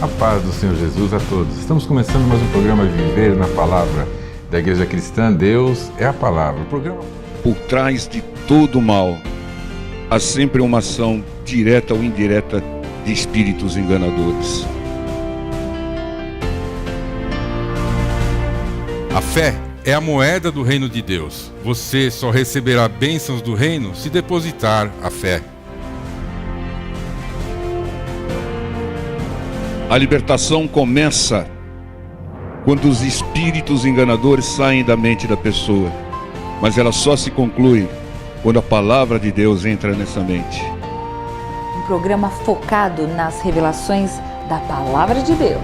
A paz do Senhor Jesus a todos. Estamos começando mais um programa Viver na Palavra da Igreja Cristã. Deus é a Palavra. O programa... Por trás de todo mal, há sempre uma ação direta ou indireta de espíritos enganadores. A fé é a moeda do reino de Deus. Você só receberá bênçãos do reino se depositar a fé. A libertação começa quando os espíritos enganadores saem da mente da pessoa, mas ela só se conclui quando a palavra de Deus entra nessa mente. Um programa focado nas revelações da palavra de Deus.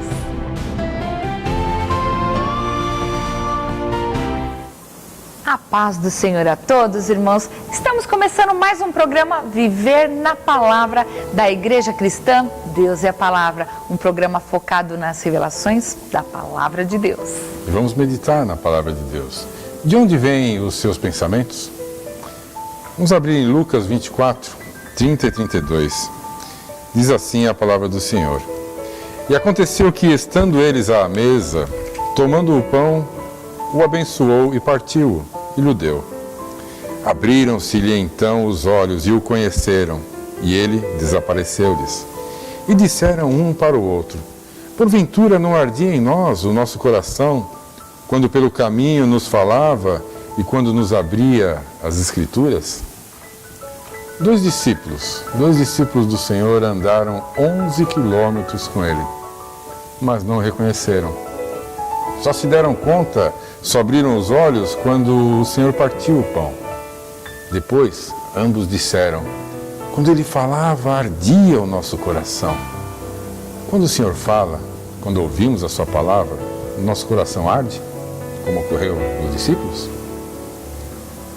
A paz do Senhor a todos, irmãos. Estamos começando mais um programa Viver na Palavra da Igreja Cristã. Deus é a Palavra, um programa focado nas revelações da Palavra de Deus. E vamos meditar na Palavra de Deus. De onde vêm os seus pensamentos? Vamos abrir em Lucas 24, 30 e 32. Diz assim a Palavra do Senhor. E aconteceu que, estando eles à mesa, tomando o pão, o abençoou e partiu-o, e lhe deu. Abriram-se-lhe então os olhos e o conheceram, e ele desapareceu-lhes. E disseram um para o outro: porventura não ardia em nós o nosso coração, quando pelo caminho nos falava e quando nos abria as Escrituras? Dois discípulos do Senhor andaram 11 quilômetros com ele, mas não o reconheceram. Só se deram conta, só abriram os olhos quando o Senhor partiu o pão. Depois, ambos disseram: quando ele falava, ardia o nosso coração. Quando o Senhor fala, quando ouvimos a sua palavra, o nosso coração arde, como ocorreu nos discípulos?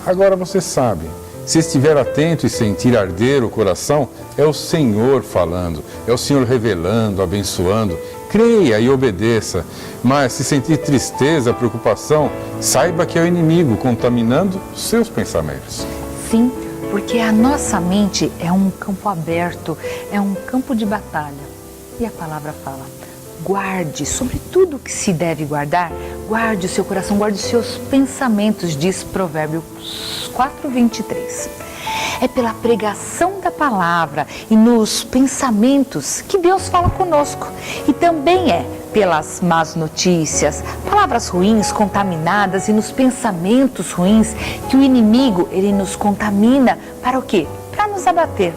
Agora você sabe, se estiver atento e sentir arder o coração, é o Senhor falando, é o Senhor revelando, abençoando. Creia e obedeça, mas se sentir tristeza, preocupação, saiba que é o inimigo contaminando seus pensamentos. Sim, porque a nossa mente é um campo aberto, é um campo de batalha. E a palavra fala: guarde, sobre tudo que se deve guardar, guarde o seu coração, guarde os seus pensamentos, diz Provérbios 4:23. É pela pregação da palavra e nos pensamentos que Deus fala conosco. E também é pelas más notícias, palavras ruins, contaminadas, e nos pensamentos ruins que o inimigo, ele nos contamina para o quê? Para nos abater.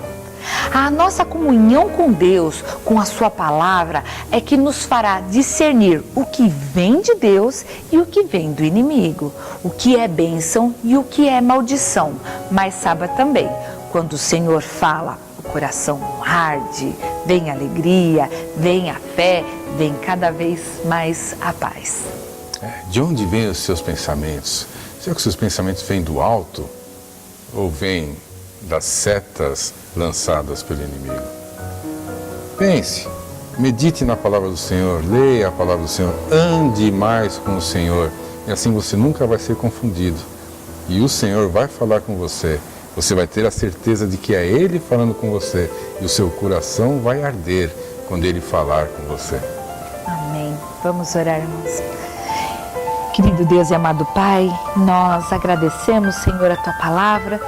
A nossa comunhão com Deus, com a sua palavra, é que nos fará discernir o que vem de Deus e o que vem do inimigo, o que é bênção e o que é maldição. Mas saiba também, quando o Senhor fala, o coração arde, vem a alegria, vem a fé, vem cada vez mais a paz. De onde vêm os seus pensamentos? Será que os seus pensamentos vêm do alto ou vêm das setas lançadas pelo inimigo? Pense, medite na palavra do Senhor, leia a palavra do Senhor, ande mais com o Senhor, e assim você nunca vai ser confundido. E o Senhor vai falar com você, você vai ter a certeza de que é Ele falando com você, e o seu coração vai arder quando Ele falar com você. Amém. Vamos orar, irmãos. Querido Deus e amado Pai, nós agradecemos, Senhor, a Tua palavra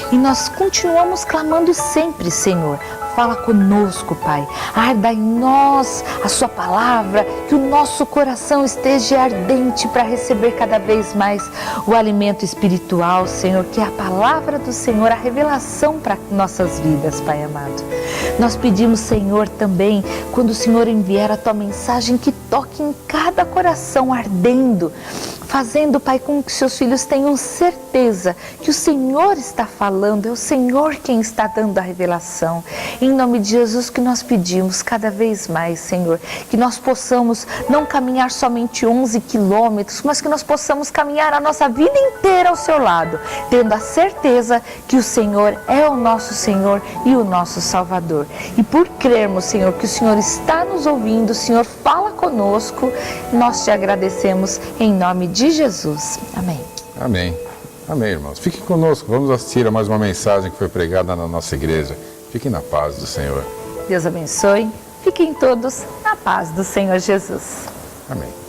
e nós continuamos clamando sempre, Senhor. Fala conosco, Pai. Arda em nós a Sua palavra, que o nosso coração esteja ardente para receber cada vez mais o alimento espiritual, Senhor, que é a palavra do Senhor, a revelação para nossas vidas, Pai amado. Nós pedimos, Senhor, também, quando o Senhor enviar a Tua mensagem, que toque em cada coração ardendo, fazendo, Pai, com que seus filhos tenham certeza que o Senhor está falando, é o Senhor quem está dando a revelação. Em nome de Jesus que nós pedimos cada vez mais, Senhor, que nós possamos não caminhar somente 11 quilômetros, mas que nós possamos caminhar a nossa vida inteira ao seu lado, tendo a certeza que o Senhor é o nosso Senhor e o nosso Salvador. E por crermos, Senhor, que o Senhor está nos ouvindo, o Senhor fala conosco, nós te agradecemos em nome de Jesus. Amém. Amém. Amém, irmãos. Fiquem conosco, vamos assistir a mais uma mensagem que foi pregada na nossa igreja. Fiquem na paz do Senhor. Deus abençoe. Fiquem todos na paz do Senhor Jesus. Amém.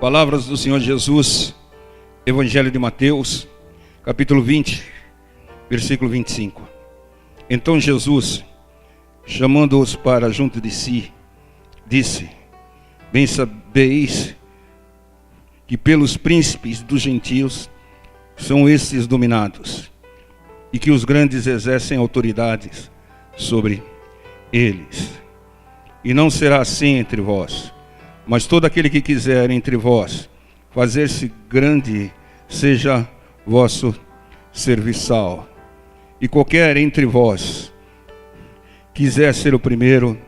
Palavras do Senhor Jesus, Evangelho de Mateus, capítulo 20, versículo 25. Então Jesus, chamando-os para junto de si, disse: bem sabeis que pelos príncipes dos gentios são esses dominados, e que os grandes exercem autoridades sobre eles. E não será assim entre vós, mas todo aquele que quiser entre vós fazer-se grande, seja vosso serviçal. E qualquer entre vós quiser ser o primeiro,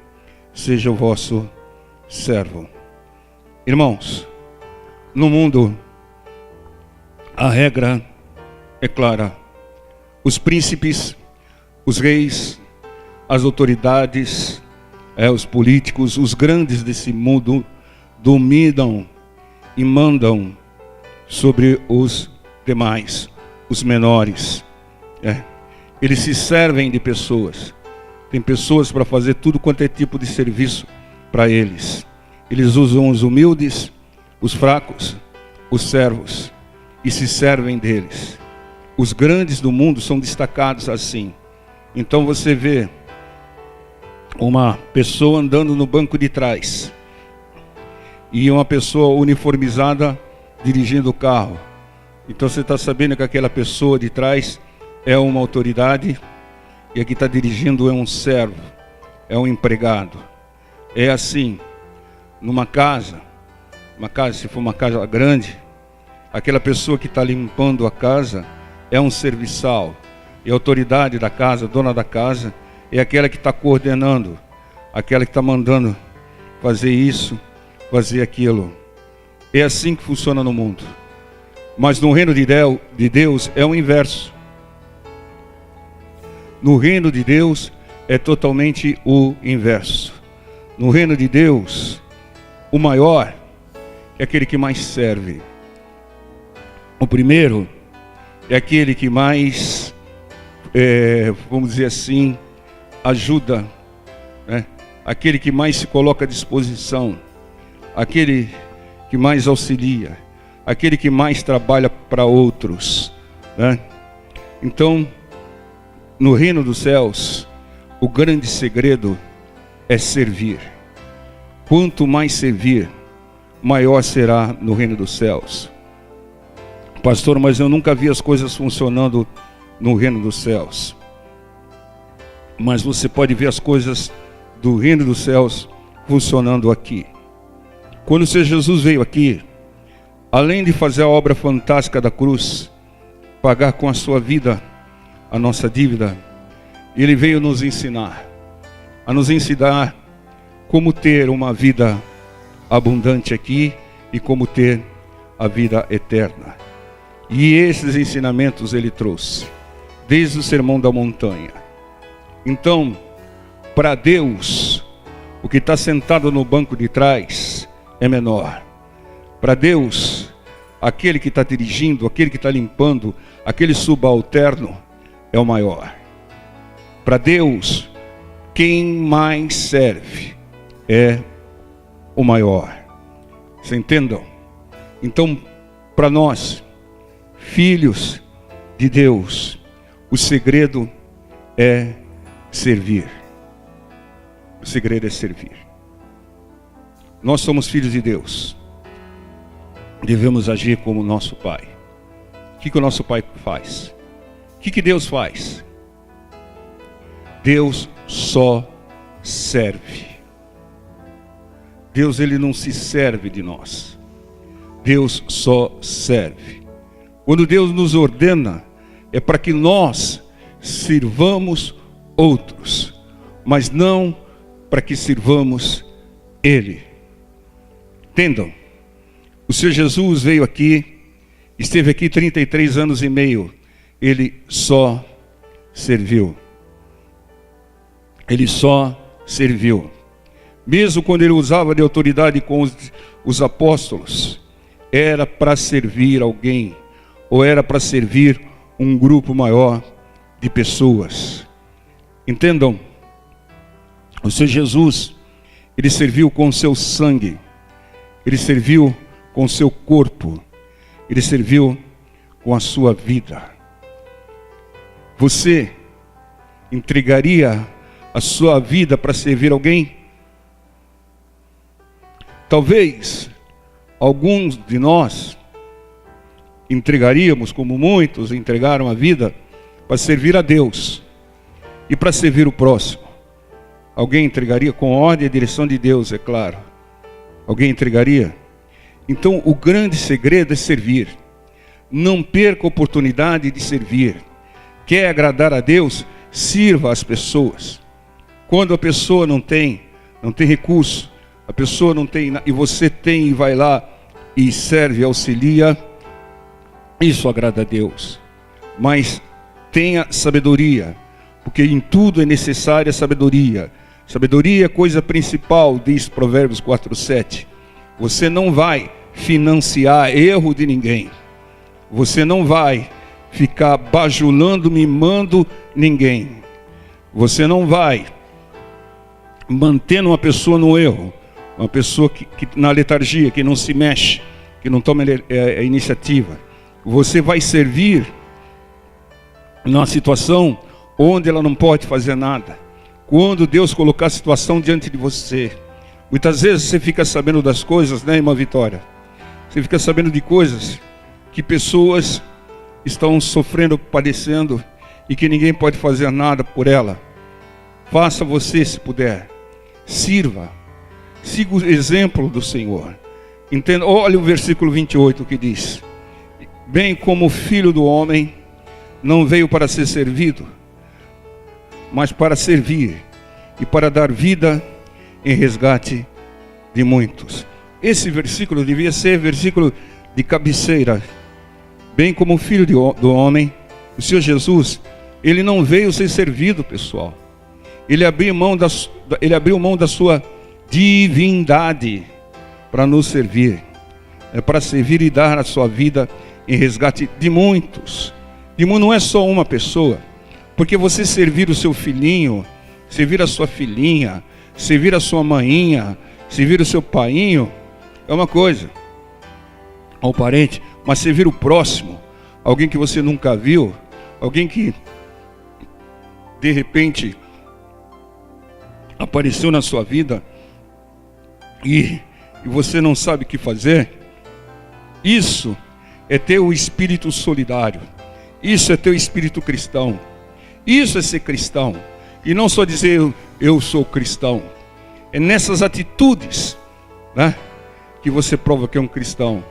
seja o vosso servo. Irmãos, no mundo a regra é clara. Os príncipes, os reis, as autoridades, os políticos, os grandes desse mundo dominam e mandam sobre os demais, os menores. Eles se servem de pessoas. Tem pessoas para fazer tudo quanto é tipo de serviço para eles. Eles usam os humildes, os fracos, os servos, e se servem deles. Os grandes do mundo são destacados assim. Então você vê uma pessoa andando no banco de trás e uma pessoa uniformizada dirigindo o carro. Então você está sabendo que aquela pessoa de trás é uma autoridade e a que está dirigindo é um servo, é um empregado. É assim, numa casa, se for uma casa grande, aquela pessoa que está limpando a casa é um serviçal. E a autoridade da casa, dona da casa, é aquela que está coordenando, aquela que está mandando fazer isso, fazer aquilo. É assim que funciona no mundo. Mas no reino de Deus é o inverso. No reino de Deus é totalmente o inverso. No reino de Deus, o maior é aquele que mais serve. O primeiro é aquele que mais, vamos dizer assim, ajuda, né? Aquele que mais se coloca à disposição, aquele que mais auxilia, aquele que mais trabalha para outros, né? Então, no reino dos céus, o grande segredo é servir. Quanto mais servir, maior será no reino dos céus. Pastor, mas eu nunca vi as coisas funcionando no reino dos céus. Mas você pode ver as coisas do reino dos céus funcionando aqui. Quando o Senhor Jesus veio aqui, além de fazer a obra fantástica da cruz, pagar com a sua vida a nossa dívida, Ele veio nos ensinar, a nos ensinar como ter uma vida abundante aqui e como ter a vida eterna. E esses ensinamentos Ele trouxe, desde o Sermão da Montanha. Então, para Deus, o que está sentado no banco de trás é menor. Para Deus, aquele que está dirigindo, aquele que está limpando, aquele subalterno é o maior. Para Deus, quem mais serve é o maior. Vocês entendam? Então, para nós, filhos de Deus, o segredo é servir. O segredo é servir. Nós somos filhos de Deus. Devemos agir como nosso Pai. O que o nosso Pai faz? O que Deus faz? Deus só serve. Deus, Ele não se serve de nós. Deus só serve. Quando Deus nos ordena, é para que nós sirvamos outros, mas não para que sirvamos Ele. Entendam? O Senhor Jesus veio aqui, esteve aqui 33 anos e meio. Ele só serviu. Ele só serviu. Mesmo quando Ele usava de autoridade com os apóstolos, era para servir alguém, ou era para servir um grupo maior de pessoas. Entendam? O Senhor Jesus, Ele serviu com o seu sangue, Ele serviu com o seu corpo, Ele serviu com a sua vida. Você entregaria a sua vida para servir alguém? Talvez alguns de nós entregaríamos, como muitos entregaram a vida, para servir a Deus e para servir o próximo. Alguém entregaria com ordem e direção de Deus, é claro. Alguém entregaria? Então o grande segredo é servir. Não perca a oportunidade de servir. Quer agradar a Deus? Sirva as pessoas. Quando a pessoa não tem recurso, a pessoa não tem, e você tem e vai lá e serve, auxilia, isso agrada a Deus. Mas tenha sabedoria, porque em tudo é necessária sabedoria. Sabedoria é coisa principal, diz Provérbios 4:7. Você não vai financiar erro de ninguém. Você não vai ficar bajulando, mimando ninguém. Você não vai mantendo uma pessoa no erro, uma pessoa que na letargia, que não se mexe, que não toma a iniciativa. Você vai servir numa situação onde ela não pode fazer nada. Quando Deus colocar a situação diante de você, muitas vezes você fica sabendo das coisas, né, irmã Vitória? Você fica sabendo de coisas que pessoas estão sofrendo, padecendo, e que ninguém pode fazer nada por ela. Faça você, se puder. Sirva. Siga o exemplo do Senhor. Entenda, olha o versículo 28 que diz: bem como o Filho do Homem não veio para ser servido, mas para servir e para dar vida em resgate de muitos. Esse versículo devia ser versículo de cabeceira, bem como o Filho do Homem, o Senhor Jesus. Ele não veio ser servido, pessoal. Ele abriu mão da sua divindade para nos servir. É para servir e dar a sua vida em resgate de muitos. Não é só uma pessoa. Porque você servir o seu filhinho, servir a sua filhinha, servir a sua mainha, servir o seu painho, é uma coisa, ao parente. Mas servir o próximo, alguém que você nunca viu, alguém que de repente apareceu na sua vida e você não sabe o que fazer, isso é ter o espírito solidário, isso é ter o espírito cristão, isso é ser cristão. E não só dizer eu sou cristão, é nessas atitudes, né, que você prova que é um cristão.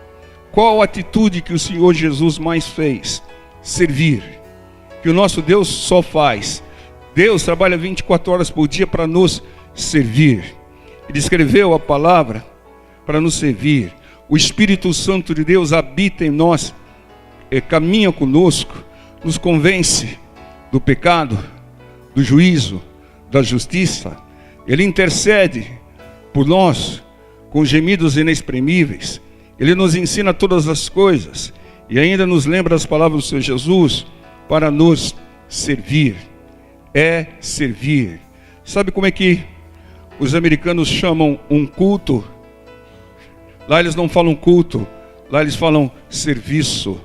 Qual a atitude que o Senhor Jesus mais fez? Servir. Que o nosso Deus só faz. Deus trabalha 24 horas por dia para nos servir. Ele escreveu a palavra para nos servir. O Espírito Santo de Deus habita em nós, caminha conosco, nos convence do pecado, do juízo, da justiça. Ele intercede por nós com gemidos inexprimíveis. Ele nos ensina todas as coisas e ainda nos lembra as palavras do Senhor Jesus para nos servir. É servir. Sabe como é que os americanos chamam um culto? Lá eles não falam culto, lá eles falam serviço,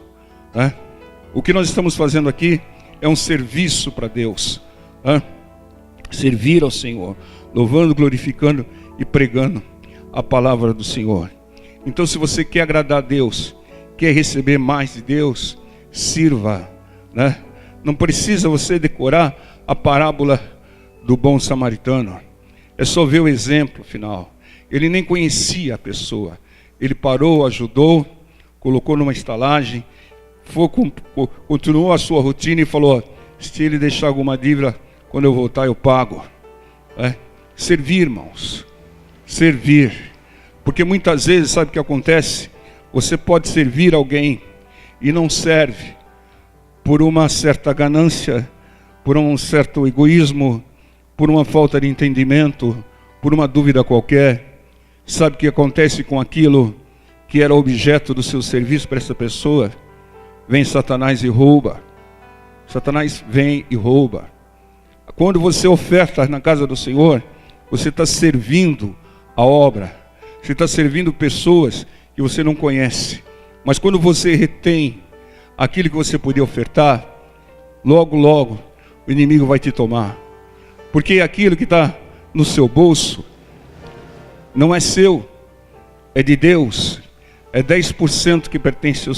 né? O que nós estamos fazendo aqui é um serviço para Deus, né? Servir ao Senhor, louvando, glorificando e pregando a palavra do Senhor. Então, se você quer agradar a Deus, quer receber mais de Deus, sirva, né? Não precisa você decorar a parábola do bom samaritano. É só ver o exemplo final. Ele nem conhecia a pessoa. Ele parou, ajudou, colocou numa estalagem, continuou a sua rotina e falou: se ele deixar alguma dívida, quando eu voltar eu pago. Servir, irmãos. Servir. Porque muitas vezes, sabe o que acontece? Você pode servir alguém e não serve por uma certa ganância, por um certo egoísmo, por uma falta de entendimento, por uma dúvida qualquer. Sabe o que acontece com aquilo que era objeto do seu serviço para essa pessoa? Vem Satanás e rouba. Satanás vem e rouba. Quando você oferta na casa do Senhor, você está servindo a obra. Você está servindo pessoas que você não conhece. Mas quando você retém aquilo que você podia ofertar, logo, logo, o inimigo vai te tomar. Porque aquilo que está no seu bolso não é seu, é de Deus. É 10% que pertence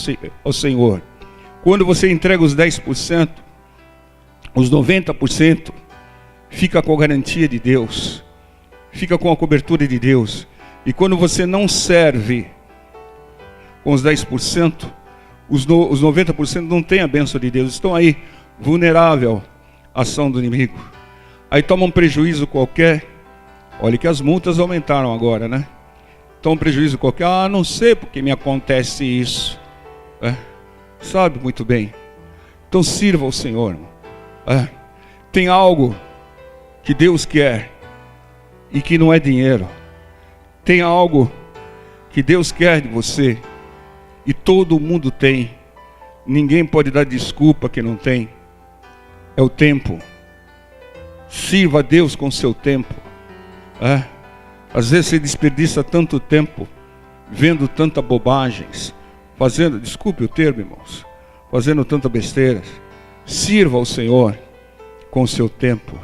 ao Senhor. Quando você entrega os 10%, os 90% fica com a garantia de Deus, fica com a cobertura de Deus. E quando você não serve com os 10%, os 90% não tem a bênção de Deus. Estão aí vulnerável à ação do inimigo. Aí toma um prejuízo qualquer. Olha que as multas aumentaram agora, né? Toma um prejuízo qualquer. Ah, não sei porque me acontece isso. Sabe muito bem. Então sirva ao Senhor. Tem algo que Deus quer e que não é dinheiro. Tem algo que Deus quer de você e todo mundo tem. Ninguém pode dar desculpa que não tem. É o tempo. Sirva a Deus com o seu tempo. Às vezes você desperdiça tanto tempo vendo tanta bobagens, fazendo, desculpe o termo, irmãos, fazendo tanta besteira. Sirva ao Senhor com o seu tempo.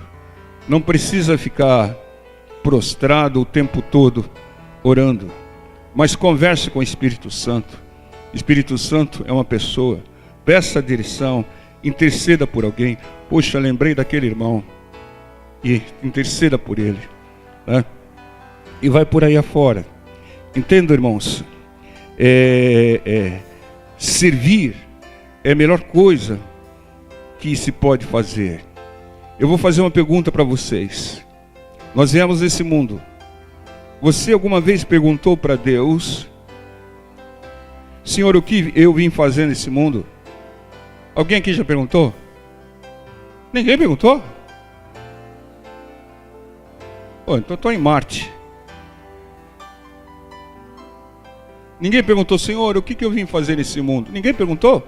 Não precisa ficar prostrado o tempo todo orando, mas converse com o Espírito Santo. O Espírito Santo é uma pessoa. Peça a direção, interceda por alguém. Poxa, lembrei daquele irmão, e interceda por ele, né? E vai por aí afora. Entenda, irmãos, servir é a melhor coisa que se pode fazer. Eu vou fazer uma pergunta para vocês. Nós viemos nesse mundo. Você alguma vez perguntou para Deus: Senhor, o que eu vim fazer nesse mundo? Alguém aqui já perguntou? Ninguém perguntou? Pô, então estou em Marte. Ninguém perguntou: Senhor, o que eu vim fazer nesse mundo? Ninguém perguntou?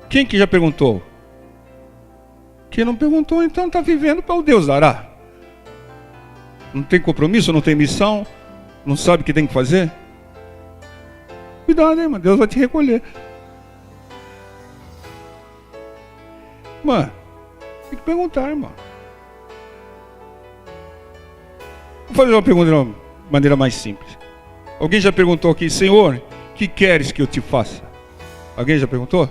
Quem que já perguntou? Quem não perguntou, então está vivendo para o Deus dará. Não tem compromisso, não tem missão, não sabe o que tem que fazer? Cuidado, hein, mano, Deus vai te recolher. Mano, tem que perguntar, irmão. Vou fazer uma pergunta de uma maneira mais simples. Alguém já perguntou aqui: Senhor, que queres que eu te faça? Alguém já perguntou?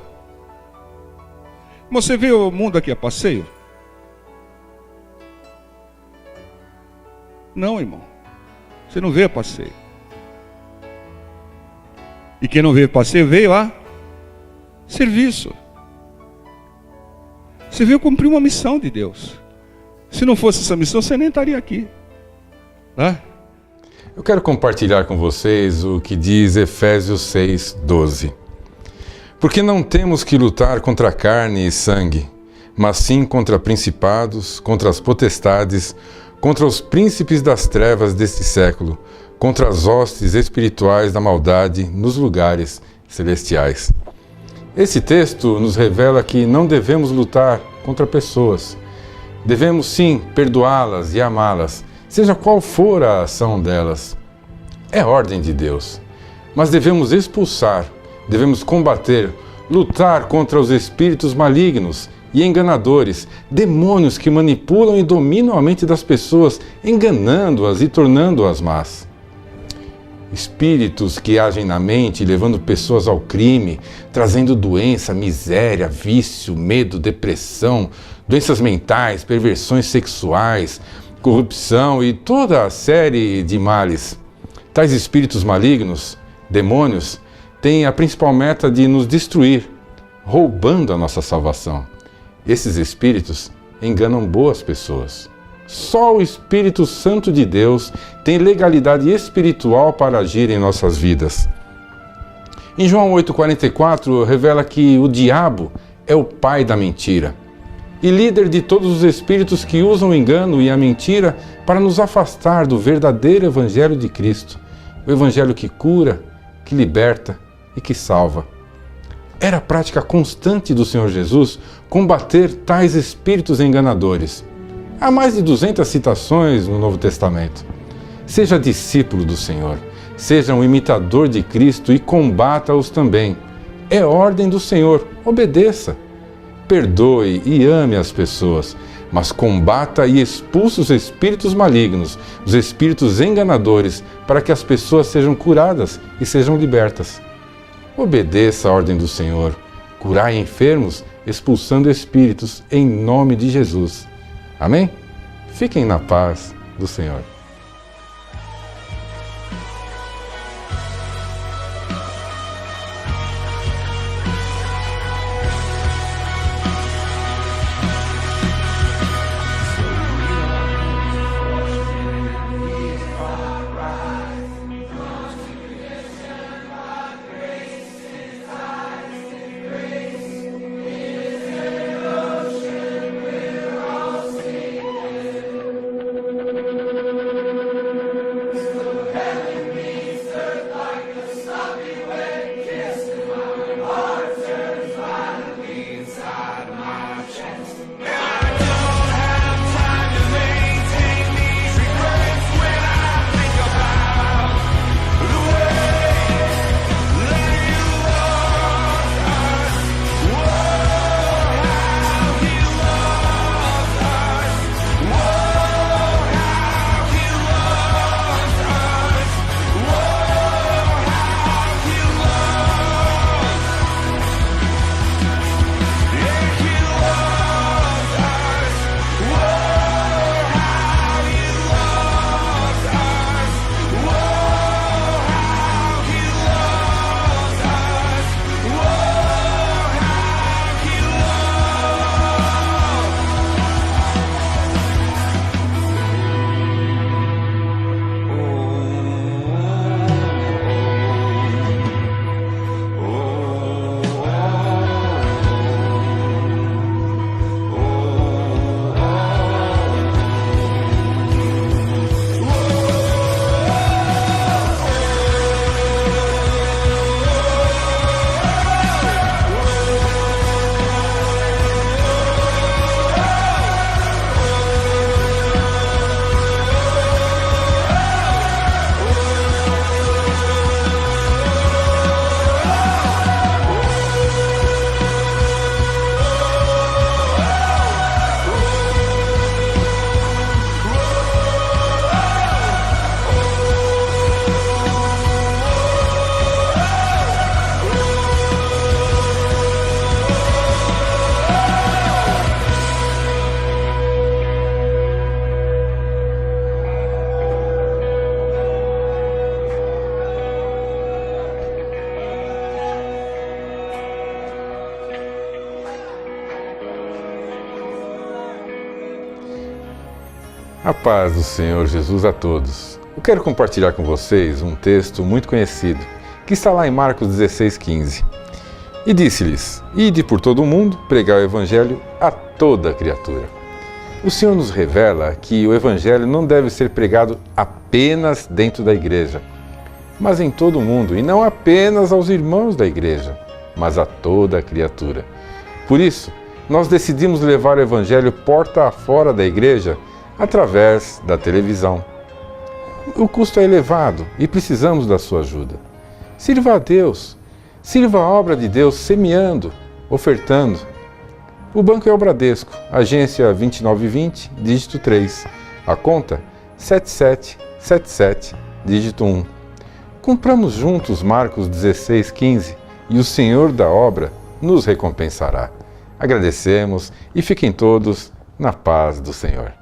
Você vê o mundo aqui a passeio? Não, irmão. Você não vê a passeio. E quem não veio a passeio, veio a serviço. Você veio cumprir uma missão de Deus. Se não fosse essa missão, você nem estaria aqui. Tá? Eu quero compartilhar com vocês o que diz Efésios 6:12. Porque não temos que lutar contra carne e sangue, mas sim contra principados, contra as potestades, contra os príncipes das trevas deste século, contra as hostes espirituais da maldade nos lugares celestiais. Esse texto nos revela que não devemos lutar contra pessoas. Devemos sim perdoá-las e amá-las, seja qual for a ação delas. É ordem de Deus. Mas devemos expulsar, devemos combater, lutar contra os espíritos malignos e enganadores, demônios que manipulam e dominam a mente das pessoas, enganando-as e tornando-as más. Espíritos que agem na mente, levando pessoas ao crime, trazendo doença, miséria, vício, medo, depressão, doenças mentais, perversões sexuais, corrupção e toda a série de males. Tais espíritos malignos, demônios, têm a principal meta de nos destruir, roubando a nossa salvação. Esses espíritos enganam boas pessoas. Só o Espírito Santo de Deus tem legalidade espiritual para agir em nossas vidas. Em João 8,44 revela que o diabo é o pai da mentira e líder de todos os espíritos que usam o engano e a mentira para nos afastar do verdadeiro Evangelho de Cristo, o Evangelho que cura, que liberta e que salva. Era a prática constante do Senhor Jesus combater tais espíritos enganadores. Há mais de 200 citações no Novo Testamento. Seja discípulo do Senhor, seja um imitador de Cristo e combata-os também. É ordem do Senhor, obedeça. Perdoe e ame as pessoas, mas combata e expulse os espíritos malignos, os espíritos enganadores, para que as pessoas sejam curadas e sejam libertas. Obedeça a ordem do Senhor, curai enfermos, expulsando espíritos, em nome de Jesus. Amém? Fiquem na paz do Senhor. A paz do Senhor Jesus a todos. Eu quero compartilhar com vocês um texto muito conhecido, que está lá em Marcos 16,15. E disse-lhes: Ide por todo o mundo, pregai o Evangelho a toda criatura. O Senhor nos revela que o Evangelho não deve ser pregado apenas dentro da igreja, mas em todo o mundo, e não apenas aos irmãos da igreja, mas a toda criatura. Por isso, nós decidimos levar o Evangelho porta afora da igreja através da televisão. O custo é elevado e precisamos da sua ajuda. Sirva a Deus, sirva a obra de Deus semeando, ofertando. O banco é o Bradesco, agência 2920, dígito 3. A conta 7777, dígito 1. Cumpramos juntos Marcos 16,15 e o Senhor da obra nos recompensará. Agradecemos e fiquem todos na paz do Senhor.